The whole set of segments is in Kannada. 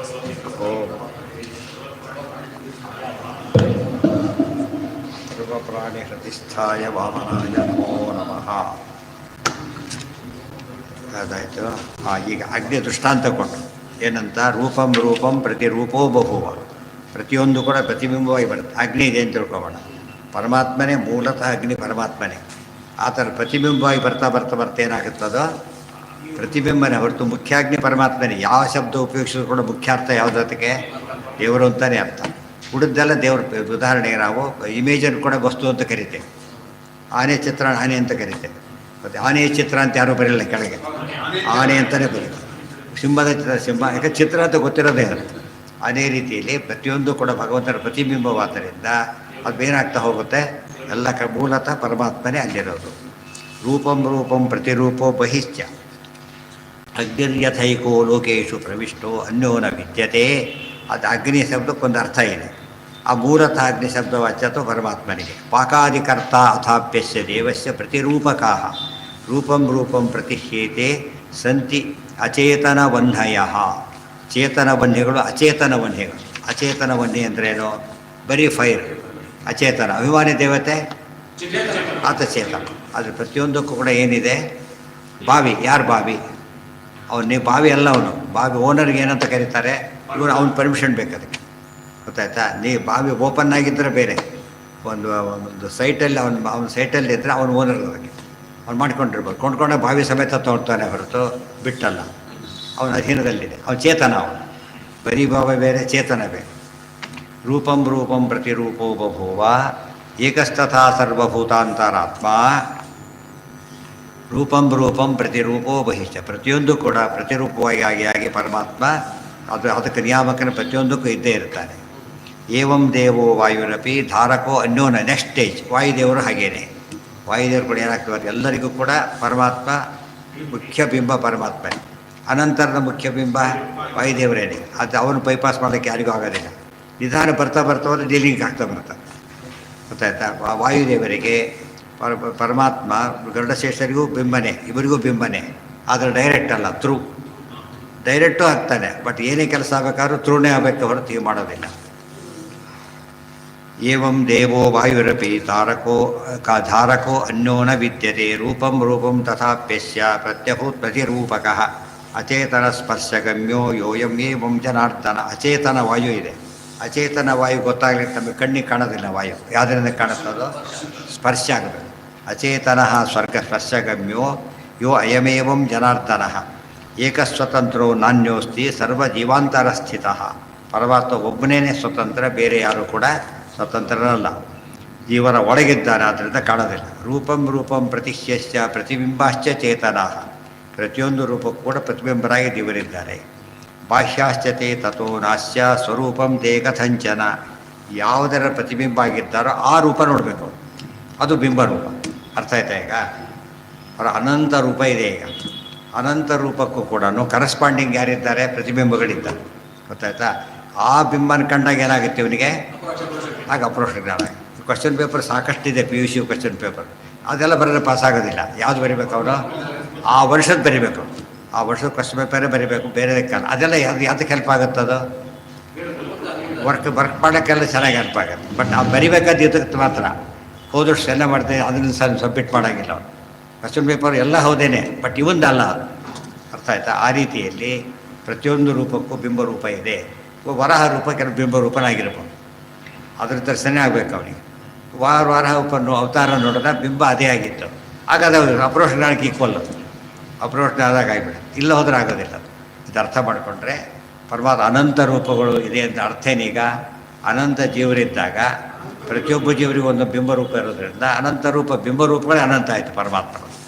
ಓಂ ಸರ್ವಪ್ರಾಣಿ ಹೃದಿಸ್ಥಾಯ ವಾಮನಾಯ ನಮೋ ನಮಃ. ಅದಾಯಿತು. ಈಗ ಅಗ್ನಿ ದೃಷ್ಟಾಂತ ಕೊಟ್ಟು ಏನಂತ ರೂಪಂ ರೂಪಂ ಪ್ರತಿರೂಪೋ ಬಹುವ, ಪ್ರತಿಯೊಂದು ಕೂಡ ಪ್ರತಿಬಿಂಬವಾಗಿ ಬರುತ್ತೆ. ಅಗ್ನಿ ಇದೆ ಅಂತ ತಿಳ್ಕೊಬೋಣ. ಪರಮಾತ್ಮನೇ ಮೂಲತಃ ಅಗ್ನಿ ಪರಮಾತ್ಮನೇ. ಆ ಥರ ಪ್ರತಿಬಿಂಬವಾಗಿ ಬರ್ತಾ ಬರ್ತಾ ಬರ್ತಾ ಏನಾಗುತ್ತದೋ ಪ್ರತಿಬಿಂಬನೇ ಹೊರತು ಮುಖ್ಯ ಅಗ್ನಿ ಪರಮಾತ್ಮನೇ. ಯಾವ ಶಬ್ದ ಉಪಯೋಗಿಸಿದ್ರು ಕೂಡ ಮುಖ್ಯ ಅರ್ಥ ಯಾವುದಕ್ಕೆ ದೇವರು ಅಂತಲೇ ಅರ್ಥ. ಉಳಿದೆಲ್ಲ ದೇವ್ರ. ಉದಾಹರಣೆಗೆ ನಾವು ಇಮೇಜನ್ನು ಕೂಡ ವಸ್ತು ಅಂತ ಕರಿತೇವೆ. ಆನೆ ಚಿತ್ರ ಆನೆ ಅಂತ ಕರಿತೇವೆ. ಮತ್ತು ಆನೆಯ ಚಿತ್ರ ಅಂತ ಯಾರೂ ಬರೀಲ್ಲ, ಕೆಳಗೆ ಆನೆ ಅಂತಲೇ ಬರೀತಾರೆ. ಸಿಂಹದ ಚಿತ್ರ ಸಿಂಹ, ಯಾಕೆ ಚಿತ್ರ ಅಂತ ಗೊತ್ತಿರೋದೇ ಇರುತ್ತೆ. ಅದೇ ರೀತಿಯಲ್ಲಿ ಪ್ರತಿಯೊಂದು ಕೂಡ ಭಗವಂತನ ಪ್ರತಿಬಿಂಬವಾದ್ದರಿಂದ ಅದು ಏನಾಗ್ತಾ ಹೋಗುತ್ತೆ, ಎಲ್ಲ ಮೂಲತಃ ಪರಮಾತ್ಮನೇ ಅಲ್ಲಿರೋದು. ರೂಪಂ ರೂಪಂ ಪ್ರತಿರೂಪೋ ಬಹಿಶ್ಚ ಅಗ್ನಿರ್ಯಥೈಕೋ ಲೋಕೇಶು ಪ್ರವಿಷ್ಟೋ ಅನ್ಯೋನ ವಿದ್ಯತೆ. ಅದು ಅಗ್ನಿ ಶಬ್ದಕ್ಕೊಂದು ಅರ್ಥ ಇದೆ. ಆ ಮೂಲತಃ ಅಗ್ನಿ ಶಬ್ದವಾಚ್ಯತೋ ಪರಮಾತ್ಮನಿಗೆ. ಪಾಕಾದಿಕರ್ತ ಅಥಾಪ್ಯಸ್ಯ ದೇವಸ್ಯ ಪ್ರತಿರೂಪಕಾ ರೂಪಂ ರೂಪಂ ಪ್ರತಿಹ್ಯೇತೆ ಸಂತಿ ಅಚೇತನ ವನ್ಹಯ. ಚೇತನ ವನ್ಯಗಳು ಅಚೇತನ ವನ್ಯಗಳು. ಅಚೇತನ ವನ್ಯ ಅಂದ್ರೇನು? ಬರೀ ಫೈರ್. ಅಚೇತನ ಅಭಿಮಾನಿ ದೇವತೆ ಆತ ಚೇತನ. ಆದರೆ ಪ್ರತಿಯೊಂದಕ್ಕೂ ಕೂಡ ಏನಿದೆ? ಬಾವಿ. ಯಾರು ಬಾವಿ? ಅವನು ಬಾವಿ ಅಲ್ಲ, ಅವನು ಬಾವಿ ಓನರ್ಗೆ ಏನಂತ ಕರೀತಾರೆ, ಇವರು ಅವ್ನ ಪರ್ಮಿಷನ್ ಬೇಕು ಅದಕ್ಕೆ. ಗೊತ್ತಾಯ್ತಾ? ಬಾವಿ ಓಪನ್ ಆಗಿದ್ದರೆ ಬೇರೆ, ಒಂದು ಸೈಟಲ್ಲಿ ಅವನ ಸೈಟಲ್ಲಿ ಇದ್ದರೆ ಅವನು ಓನರ್ ಅದಕ್ಕೆ ಅವ್ನು ಮಾಡ್ಕೊಂಡಿರ್ಬೋದು. ಕೊಂಡ್ಕೊಂಡ ಬಾವಿ ಸಮೇತ ತೊಗೊಳ್ತಾನೆ ಹೊರತು ಬಿಟ್ಟಲ್ಲ. ಅವನ ಅಧೀನದಲ್ಲಿದೆ. ಅವನು ಚೇತನ. ಅವನು ಬರೀ ಬಾವಿ ಬೇರೆ, ಚೇತನ ಬೇರೆ. ರೂಪಂ ರೂಪಂ ಪ್ರತಿರೂಪೋ ಬಭೂವ ಏಕಸ್ತಥಾ ಸರ್ವಭೂತಾಂತರಾತ್ಮ. ರೂಪಂ ರೂಪಂ ಪ್ರತಿರೂಪೋ ಬಹಿಷ್ಠ. ಪ್ರತಿಯೊಂದು ಕೂಡ ಪ್ರತಿರೂಪವಾಗಿ ಆಗಿ ಪರಮಾತ್ಮ ಅದಕ್ಕೆ ನಿಯಾಮಕನ ಪ್ರತಿಯೊಂದಕ್ಕೂ ಇದ್ದೇ ಇರ್ತಾನೆ. ಏವಂ ದೇವೋ ವಾಯುರಪಿ ಧಾರಕೋ ಅನ್ಯೋನ. ನೆಕ್ಸ್ಟ್ ಸ್ಟೇಜ್ ವಾಯುದೇವರು ಹಾಗೇನೆ. ವಾಯುದೇವರು ಕೂಡ ಏನಾಗ್ತದೆ, ಎಲ್ಲರಿಗೂ ಕೂಡ ಪರಮಾತ್ಮ ಮುಖ್ಯ ಬಿಂಬ ಪರಮಾತ್ಮನೇ. ಅನಂತರದ ಮುಖ್ಯ ಬಿಂಬ ವಾಯುದೇವರೇನೆ. ಅದು ಅವನು ಬೈಪಾಸ್ ಮಾಡೋಕ್ಕೆ ಯಾರಿಗೂ ಆಗೋದಿಲ್ಲ. ನಿಧಾನ ಬರ್ತಾ ಬರ್ತಾ ಹೋದರೆ ಡೀಲಿಂಗ್ ಆಗ್ತಾ ಬರ್ತಾರೆ. ಗೊತ್ತಾಯ್ತಾ? ವಾಯುದೇವರಿಗೆ ಪರಮಾತ್ಮ ಗರುಡಶೇಷರಿಗೂ ಬಿಂಬನೆ, ಇವರಿಗೂ ಬಿಂಬನೆ. ಆದರೆ ಡೈರೆಕ್ಟ್ ಅಲ್ಲ, ಥ್ರೂ. ಡೈರೆಕ್ಟು ಆಗ್ತಾನೆ, ಬಟ್ ಏನೇ ಕೆಲಸ ಆಗಬೇಕಾದ್ರೂ ಥ್ರೂನೇ ಆಗಬೇಕು ಹೊರತು ಹೀಗೆ ಮಾಡೋದಿಲ್ಲ. ಏವಂ ದೇವೋ ವಾಯುರಪಿ ಧಾರಕೋ ಅನ್ಯೋನ ವಿದ್ಯತೆ. ರೂಪಂ ರೂಪಂ ತಥಾಪ್ಯಸ್ಯ ಪ್ರತ್ಯಭೂತ್ ಪ್ರತಿರೂಪಕಃ ಅಚೇತನ ಸ್ಪರ್ಶಗಮ್ಯೋ ಯೋಯಂ ಏವಂ ಜನಾರ್ದನ. ಅಚೇತನ ವಾಯು ಇದೆ. ಅಚೇತನ ವಾಯು ಗೊತ್ತಾಗಲಿಕ್ಕೆ ನಮಗೆ ಕಣ್ಣಿಗೆ ಕಾಣೋದಿಲ್ಲ. ವಾಯು ಯಾವುದರಿಂದ ಕಾಣುತ್ತದೋ? ಸ್ಪರ್ಶ ಆಗಬೇಕು. ಅಚೇತನ ಸ್ವರ್ಗ ಸ್ಪರ್ಶಗಮ್ಯೋ ಯೋ ಅಯಮೇವಂ ಜನಾರ್ದನ ಏಕಸ್ವತಂತ್ರೋ ನಾನ್ಯೋಸ್ತಿ ಸರ್ವಜೀವಾಂತರ ಸ್ಥಿತ. ಪರಮಾತ್ಮ ಒಬ್ಬನೇ ಸ್ವತಂತ್ರ, ಬೇರೆ ಯಾರು ಕೂಡ ಸ್ವತಂತ್ರನಲ್ಲ. ಜೀವನ ಒಳಗಿದ್ದಾನೆ, ಆದ್ದರಿಂದ ಕಾಣೋದಿಲ್ಲ. ರೂಪಂ ರೂಪಂ ಪ್ರತಿಶ್ಯಶ್ಚ ಪ್ರತಿಬಿಂಬಾಶ್ಚ ಚೇತನ. ಪ್ರತಿಯೊಂದು ರೂಪಕ್ಕೂ ಕೂಡ ಪ್ರತಿಬಿಂಬರಾಗಿ ದೇವರಿದ್ದಾರೆ. ಬಾಹ್ಯಾಶ್ಚತೆ ತಥೋ ನಾಶ್ಯ ಸ್ವರೂಪಂ ತೇ ಕಥಂಚನ. ಯಾವುದರ ಪ್ರತಿಬಿಂಬ ಆಗಿದ್ದಾರೋ ಆ ರೂಪ ನೋಡಬೇಕು, ಅದು ಬಿಂಬರೂಪ. ಅರ್ಥ ಆಯ್ತಾ? ಈಗ ಅವರ ಅನಂತ ರೂಪ ಇದೆ. ಈಗ ಅನಂತ ರೂಪಕ್ಕೂ ಕೂಡ ಕರೆಸ್ಪಾಂಡಿಂಗ್ ಯಾರಿದ್ದಾರೆ? ಪ್ರತಿಬಿಂಬಗಳಿದ್ದಾರೆ. ಗೊತ್ತಾಯ್ತಾ? ಆ ಬಿಂಬನ ಕಂಡಾಗ ಏನಾಗುತ್ತೆ ಇವನಿಗೆ? ಆಗ ಅಪ್ರೋಚ್ ಜ್ಞಾನ. ಕ್ವಶನ್ ಪೇಪರ್ ಸಾಕಷ್ಟಿದೆ, PUC ಕ್ವಶನ್ ಪೇಪರ್. ಅದೆಲ್ಲ ಬರೆದ್ರೆ ಪಾಸ್ ಆಗೋದಿಲ್ಲ. ಯಾವುದು ಬರೀಬೇಕು ಅವನು? ಆ ವರ್ಷದ ಬರಿಬೇಕು. ಆ ವರ್ಷದ ಕ್ವಶನ್ ಪೇಪರೇ ಬರೀಬೇಕು, ಬೇರೆ ಕಾಲ. ಅದೆಲ್ಲ ಯಾವ್ದಕ್ಕೆ ಹೆಲ್ಪ್ ಆಗುತ್ತದು? ವರ್ಕ್ ಮಾಡೋಕ್ಕೆಲ್ಲ ಚೆನ್ನಾಗಿ ಹೆಲ್ಪ್ ಆಗುತ್ತೆ. ಬಟ್ ಆ ಬರಿಬೇಕಾದ ಇದಕ್ಕೆ ಮಾತ್ರ. ಹೋದಷ್ಟು ಎಲ್ಲ ಮಾಡ್ತೇನೆ, ಅದನ್ನು ಸಬ್ಮಿಟ್ ಮಾಡೋಂಗಿಲ್ಲ ಅವನು. ಕ್ವಶನ್ ಪೇಪರ್ ಎಲ್ಲ ಹೌದೇನೆ, ಬಟ್ ಇವಂದಲ್ಲ ಅದು. ಅರ್ಥ ಆಯ್ತಾ? ಆ ರೀತಿಯಲ್ಲಿ ಪ್ರತಿಯೊಂದು ರೂಪಕ್ಕೂ ಬಿಂಬರೂಪ ಇದೆ. ವರಾಹ ರೂಪ ಕೆಲವು ಬಿಂಬರೂಪನಾಗಿರ್ಬೋದು, ಅದ್ರ ದರ್ಶನ ಆಗಬೇಕು ಅವನಿಗೆ. ವರಾಹ ಅವತಾರ ನೋಡಿದ ಬಿಂಬ ಅದೇ ಆಗಿತ್ತು. ಆಗ ಅದು ಅಪ್ರೋಚ್ ಜ್ಞಾನಕ್ಕೆ ಈಕ್ವಲ್. ಅದು ಅಪ್ರೋಚ್ ಜ್ಞಾನದಾಗ ಆಗಿಬಿಡುತ್ತೆ. ಇಲ್ಲ ಹೋದ್ರೆ ಆಗೋದಿಲ್ಲ. ಇದು ಅರ್ಥ ಮಾಡಿಕೊಂಡ್ರೆ ಪರಮಾತ್ಮ ಅನಂತ ರೂಪಗಳು ಇದೆ ಅಂತ ಅರ್ಥ ಏನೀಗ? ಅನಂತ ಜೀವರಿದ್ದಾಗ ಪ್ರತಿಯೊಬ್ಬ ಜೀವರಿಗೂ ಒಂದು ಬಿಂಬರೂಪ ಇರೋದ್ರಿಂದ ಅನಂತ ರೂಪ ಬಿಂಬರೂಪಗಳೇ ಅನಂತ ಆಯಿತು ಪರಮಾತ್ಮ.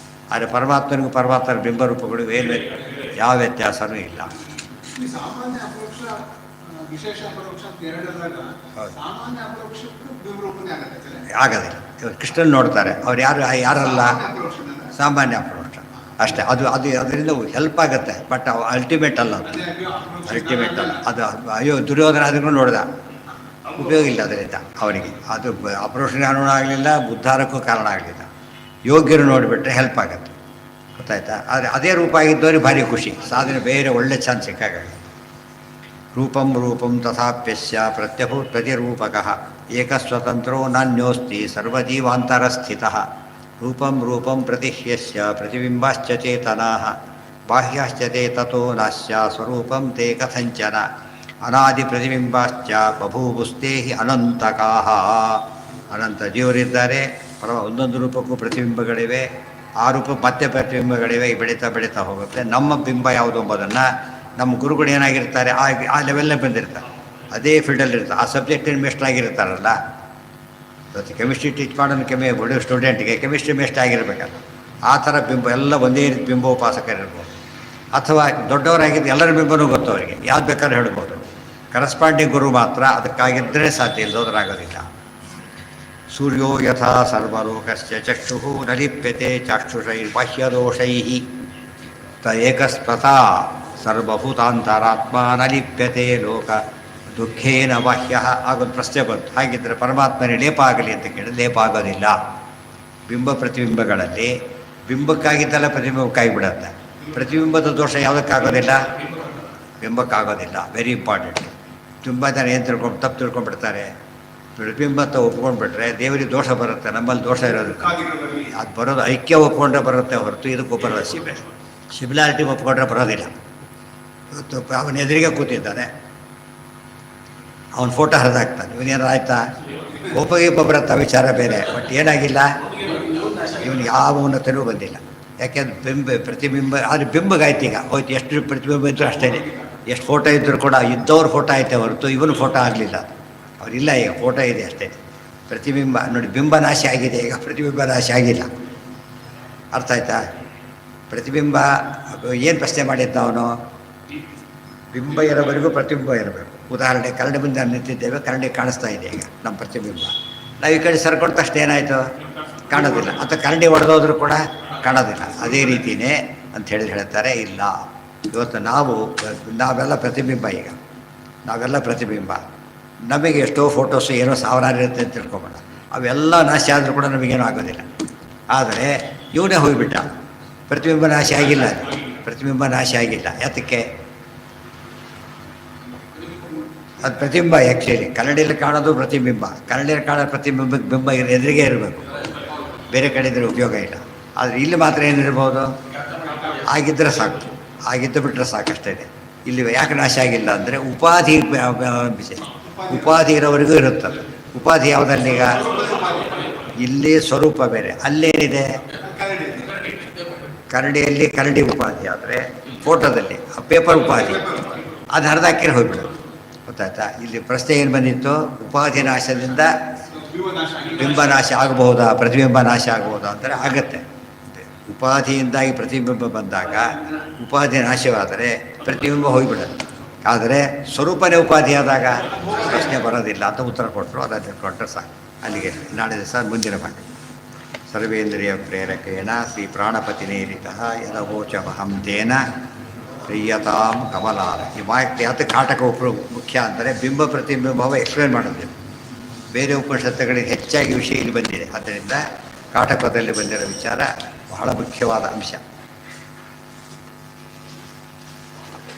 ಆದರೆ ಪರಮಾತ್ಮನಿಗೂ ಪರಮಾತ್ಮನ ಬಿಂಬರೂಪಗಳಿಗೂ ಏನು ಯಾವ ವ್ಯತ್ಯಾಸವೂ ಇಲ್ಲ. ಆಗೋದಿಲ್ಲ. ಇವರು ಕೃಷ್ಣನ್ ನೋಡ್ತಾರೆ, ಅವ್ರು ಯಾರಲ್ಲ ಸಾಮಾನ್ಯ ಅಪ್ರೋಚ್ ಅಷ್ಟೇ. ಅದರಿಂದ ಹೆಲ್ಪ್ ಆಗುತ್ತೆ, ಬಟ್ ಅಲ್ಟಿಮೇಟ್ ಅಲ್ಲ. ಅಲ್ಟಿಮೇಟ್ ಅಲ್ಲ ಅದು. ಅಯ್ಯೋ ದುರ್ಯೋಧನ ಅದನ್ನು ನೋಡಿದ, ಉಪಯೋಗ ಇಲ್ಲ ಅದರಿಂದ ಅವನಿಗೆ. ಅದು ಅಪ್ರೋಚ್ ಜ್ಞಾನವೂ ಆಗಲಿಲ್ಲ, ಉದ್ಧಾರಕ್ಕೂ ಕಾರಣ ಆಗಲಿಲ್ಲ. ಯೋಗ್ಯರು ನೋಡಿಬಿಟ್ರೆ ಹೆಲ್ಪ್ ಆಗುತ್ತೆ. ಗೊತ್ತಾಯ್ತಾ? ಆದರೆ ಅದೇ ರೂಪ ಆಗಿದ್ದವ್ರಿಗೆ ಭಾರಿ ಖುಷಿ. ಸಾಧನೆ ಬೇರೆ ಒಳ್ಳೆ ಚಾನ್ಸ್ ಸಿಕ್ಕಾಗ. ರೂಪಂ ರೂಪಂ ತಥಾಪ್ಯಸ್ಯ ಪ್ರತ್ಯಭೂತ್ ಪ್ರತಿರೂಪಕಃ ಏಕಸ್ವತಂತ್ರೋ ನಾನ್ಯೋಸ್ತಿ ಸರ್ವಜೀವಾಂತರಸ್ಥಿತಃ ರೂಪಂ ರೂಪಂ ಪ್ರತಿಹ್ಯಸ್ಯ ಪ್ರತಿಬಿಂಬಾಶ್ಚ ಚೇತನಾಃ ಬಾಹ್ಯಾಶ್ಚ ತೇ ತಥೋ ನಾಸ್ಯ ಸ್ವರೂಪಂ ತೇ ಕಥಂಚನ ಅನಾದಿ ಪ್ರತಿಬಿಂಬಾಶ್ಚ ಬಭೂವುಸ್ತೆ ಹಿ ಅನಂತಕಾಃ. ಅನಂತ ಜೀವರಿದ್ದಾರೆ, ಒಂದೊಂದು ರೂಪಕ್ಕೂ ಪ್ರತಿಬಿಂಬಗಳಿವೆ, ಆ ರೂಪ ಮತ್ತೆ ಪ್ರತಿಬಿಂಬಗಳಿವೆ, ಬೆಳೀತಾ ಬೆಳೀತಾ ಹೋಗುತ್ತೆ. ನಮ್ಮ ಬಿಂಬ ಯಾವುದು ಎಂಬುದನ್ನು ನಮ್ಮ ಗುರುಗಳು ಏನಾಗಿರ್ತಾರೆ ಆ ಲೆವೆಲ್ಲೇ ಬಂದಿರ್ತಾರೆ, ಅದೇ ಫೀಲ್ಡಲ್ಲಿ ಇರ್ತಾರೆ, ಆ ಸಬ್ಜೆಕ್ಟಿನ ಮೇಸ್ಟ್ ಆಗಿರ್ತಾರಲ್ಲ. ಇವತ್ತು ಕೆಮಿಸ್ಟ್ರಿ ಟೀಚ್ ಮಾಡೋನು ಒಳ್ಳೆಯ ಸ್ಟೂಡೆಂಟ್ಗೆ ಕೆಮಿಸ್ಟ್ರಿ ಮೇಸ್ಟ್ ಆಗಿರ್ಬೇಕಲ್ಲ, ಆ ಥರ ಬಿಂಬ ಎಲ್ಲ ಒಂದೇ ರೀತಿ ಬಿಂಬೋಪಾಸಕರಿರ್ಬೋದು. ಅಥವಾ ದೊಡ್ಡವರಾಗಿದ್ದು ಎಲ್ಲರ ಬಿಂಬನೂ ಗೊತ್ತು ಅವರಿಗೆ, ಯಾವ್ದು ಬೇಕಾದ್ರೂ ಹೇಳ್ಬೋದು. ಕರಸ್ಪಾಂಡಿಂಗ್ ಗುರು ಮಾತ್ರ ಅದಕ್ಕಾಗಿದ್ದರೆ ಸಾಧ್ಯ, ಇಲ್ಲದೋದ್ರಾಗೋದಿಲ್ಲ. ಸೂರ್ಯೋ ಯಥಾ ಸರ್ವಲೋಕಸ್ಯ ಚಕ್ಷುಃ ನ ಲಿಪ್ಯತೆ ಚಾಕ್ಷುಷೈರ್ಬಾಹ್ಯದೋಷೈಃ ತ ಏಕಸ್ಪಥಾ ಸರ್ವಭೂತಾಂತರಾತ್ಮ ನ ಲಿಪ್ಯತೆ ಲೋಕ ದುಃಖೇನ ಬಾಹ್ಯ. ಆಗೊಂದು ಪ್ರಶ್ನೆ ಬಂತು, ಹಾಗಿದ್ದರೆ ಪರಮಾತ್ಮನೇ ಲೇಪ ಆಗಲಿ ಅಂತ ಕೇಳಿದ್ರೆ ಲೇಪ ಆಗೋದಿಲ್ಲ. ಬಿಂಬ ಪ್ರತಿಬಿಂಬಗಳಲ್ಲಿ ಬಿಂಬಕ್ಕಾಗಿದ್ದಲ್ಲ ಪ್ರತಿಬಿಂಬಕ್ಕಾಗಿ ಬಿಡುತ್ತೆ. ಪ್ರತಿಬಿಂಬದ ದೋಷ ಯಾವುದಕ್ಕಾಗೋದಿಲ್ಲ? ಬಿಂಬಕ್ಕಾಗೋದಿಲ್ಲ. Very important. ತುಂಬ ಜನ ಏನು ತಪ್ಪು ತಿಳ್ಕೊಂಡ್ಬಿಡ್ತಾರೆ. ಪ್ರತಿಬಿಂಬ ಅಂತ ಒಪ್ಕೊಂಡ್ಬಿಟ್ರೆ ದೇವರಿಗೆ ದೋಷ ಬರುತ್ತೆ, ನಮ್ಮಲ್ಲಿ ದೋಷ ಇರೋದು. ಅದು ಬರೋದು ಐಕ್ಯ ಒಪ್ಕೊಂಡ್ರೆ ಬರುತ್ತೆ ಹೊರತು ಇದಕ್ಕೆ ಬರೋದು ಸಿಮಿಲಾರಿಟಿ ಒಪ್ಕೊಂಡ್ರೆ ಬರೋದಿಲ್ಲ. ಇವತ್ತು ಅವನ ಎದುರಿಗೆ ಕೂತಿದ್ದಾನೆ, ಅವನ ಫೋಟೋ ಹರಿದಾಕ್ತಾನೆ, ಇವನೇನಾರು ಆಯ್ತಾ? ಒಬ್ಬ ಬರುತ್ತೆ, ವಿಚಾರ ಬೇರೆ. ಬಟ್ ಏನಾಗಿಲ್ಲ, ಇವನು ಯಾವ ಉನ್ನತನೂ ಬಂದಿಲ್ಲ. ಯಾಕೆಂದ್ರೆ ಪ್ರತಿಬಿಂಬ ಆದರೆ ಬಿಂಬಗಾಯ್ತು. ಈಗ ಹೋಯ್ತು, ಎಷ್ಟು ಪ್ರತಿಬಿಂಬ ಇದ್ದರೂ ಅಷ್ಟೇ, ಎಷ್ಟು ಫೋಟೋ ಇದ್ದರೂ ಕೂಡ ಇದ್ದವ್ರ ಫೋಟೋ ಆಯ್ತೆ ಹೊರತು ಇವನು ಫೋಟೋ ಆಗಲಿಲ್ಲ. ಅವರಿಲ್ಲ, ಈಗ ಫೋಟೋ ಇದೆ ಅಷ್ಟೇ. ಪ್ರತಿಬಿಂಬ ನೋಡಿ, ಬಿಂಬ ನಾಶ ಆಗಿದೆ, ಈಗ ಪ್ರತಿಬಿಂಬ ನಾಶ ಆಗಿಲ್ಲ. ಅರ್ಥ ಆಯ್ತಾ? ಪ್ರತಿಬಿಂಬ ಏನು ಪ್ರಶ್ನೆ ಮಾಡಿದ್ದ ಅವನು? ಬಿಂಬ ಇರೋವರೆಗೂ ಪ್ರತಿಬಿಂಬ ಇರಬೇಕು. ಉದಾಹರಣೆ, ಕರಡಿ ಮುಂದೆ ನಿಂತಿದ್ದೇವೆ, ಕರಡಿ ಕಾಣಿಸ್ತಾ ಇದೆ ಈಗ ನಮ್ಮ ಪ್ರತಿಬಿಂಬ. ನಾವು ಈ ಕಡೆ ಸರ್ಕೊಟ್ಟ ತಕ್ಷಣ ಏನಾಯಿತು? ಕಾಣೋದಿಲ್ಲ. ಅಥವಾ ಕರಡಿ ಹೊಡೆದೋದ್ರೂ ಕೂಡ ಕಾಣೋದಿಲ್ಲ. ಅದೇ ರೀತಿಯೇ ಅಂತ ಹೇಳ್ತಾರೆ. ಇಲ್ಲ, ಇವತ್ತು ನಾವೆಲ್ಲ ಪ್ರತಿಬಿಂಬ. ಈಗ ನಾವೆಲ್ಲ ಪ್ರತಿಬಿಂಬ. ನಮಗೆ ಎಷ್ಟೋ ಫೋಟೋಸು ಏನೋ ಸಾವಿರಾರು ಇರುತ್ತೆ ಅಂತ ತಿಳ್ಕೊಬೇಡ. ಅವೆಲ್ಲ ನಾಶ ಆದರೂ ಕೂಡ ನಮಗೇನೂ ಆಗೋದಿಲ್ಲ. ಆದರೆ ಇವನೇ ಹೋಗಿಬಿಟ್ಟ, ಪ್ರತಿಬಿಂಬ ನಾಶ ಆಗಿಲ್ಲ. ಪ್ರತಿಬಿಂಬ ನಾಶ ಆಗಿಲ್ಲ. ಯಾತಕ್ಕೆ? ಅದು ಪ್ರತಿಬಿಂಬ. ಆ್ಯಕ್ಚುಲಿ ಕನ್ನಡಿಯಲ್ಲಿ ಕಾಣೋದು ಪ್ರತಿಬಿಂಬ. ಕನ್ನಡಿಯಲ್ಲಿ ಕಾಣೋ ಪ್ರತಿಬಿಂಬಕ್ಕೆ ಬಿಂಬ ಎದುರಿಗೆ ಇರಬೇಕು, ಬೇರೆ ಕಡೆ ಇದ್ದರೆ ಉಪಯೋಗ ಇಲ್ಲ. ಆದರೆ ಇಲ್ಲಿ ಮಾತ್ರ ಏನಿರ್ಬೋದು? ಆಗಿದ್ದರೆ ಸಾಕು, ಆಗಿದ್ದು ಬಿಟ್ಟರೆ ಸಾಕಷ್ಟೇ. ಇಲ್ಲಿ ಯಾಕೆ ನಾಶ ಆಗಿಲ್ಲ ಅಂದರೆ ಉಪಾಧಿ ಇರೋವರೆಗೂ ಇರುತ್ತದೆ. ಉಪಾಧಿ ಯಾವುದಲ್ಲೀಗ? ಇಲ್ಲಿ ಸ್ವರೂಪ ಬೇರೆ, ಅಲ್ಲೇನಿದೆ? ಕರಡಿಯಲ್ಲಿ ಕರಡಿ ಉಪಾಧಿ. ಆದರೆ ಫೋಟೋದಲ್ಲಿ ಪೇಪರ್ ಉಪಾಧಿ, ಅದು ಹರಿದಾಕಿರ ಹೋಗ್ಬಿಡೋದು. ಗೊತ್ತಾಯ್ತಾ? ಇಲ್ಲಿ ಪ್ರಶ್ನೆ ಏನು ಬಂದಿತ್ತು? ಉಪಾಧಿ ನಾಶದಿಂದ ಬಿಂಬ ನಾಶ ಆಗಬಹುದಾ, ಪ್ರತಿಬಿಂಬ ನಾಶ ಆಗಬಹುದಾ ಅಂದರೆ ಆಗತ್ತೆ. ಉಪಾಧಿಯಿಂದಾಗಿ ಪ್ರತಿಬಿಂಬ ಬಂದಾಗ ಉಪಾಧಿ ನಾಶವಾದರೆ ಪ್ರತಿಬಿಂಬ ಹೋಗಿಬಿಡುತ್ತೆ. ಆದರೆ ಸ್ವರೂಪನೇ ಉಪಾಧಿ ಆದಾಗ ಪ್ರಶ್ನೆ ಬರೋದಿಲ್ಲ ಅಂತ ಉತ್ತರ ಕೊಟ್ಟರು. ಅದನ್ನು ತಿಳ್ಕೊಂಡ್ರೆ ಸಾಕು. ಅಲ್ಲಿಗೆ ನಾಳೆ ದಿವಸ ಮುಂದಿನ ಭಾಗ. ಸರ್ವೇಂದ್ರಿಯ ಪ್ರೇರಕೇಣ ಶ್ರೀ ಪ್ರಾಣಪತಿನೇರಿತ ಯದವೋಚಮಹಂ ತೇನ ಪ್ರಿಯತಾಂ ಕಮಲಾಲ. ಈ ಮಾಹಿತಿ ಯಾತ ಕಾಟಕ ಮುಖ್ಯ ಅಂದರೆ ಬಿಂಬ ಪ್ರತಿಬಿಂಬವ ಎಕ್ಸ್ಪ್ಲೇನ್ ಮಾಡೋದಿಲ್ಲ. ಬೇರೆ ಉಪನಿಷತ್ತುಗಳಿಗೆ ಹೆಚ್ಚಾಗಿ ವಿಷಯ ಇಲ್ಲಿ ಬಂದಿದೆ. ಆದ್ದರಿಂದ ಕಾಟಕದಲ್ಲಿ ಬಂದಿರೋ ವಿಚಾರ ಬಹಳ ಮುಖ್ಯವಾದ ಅಂಶ.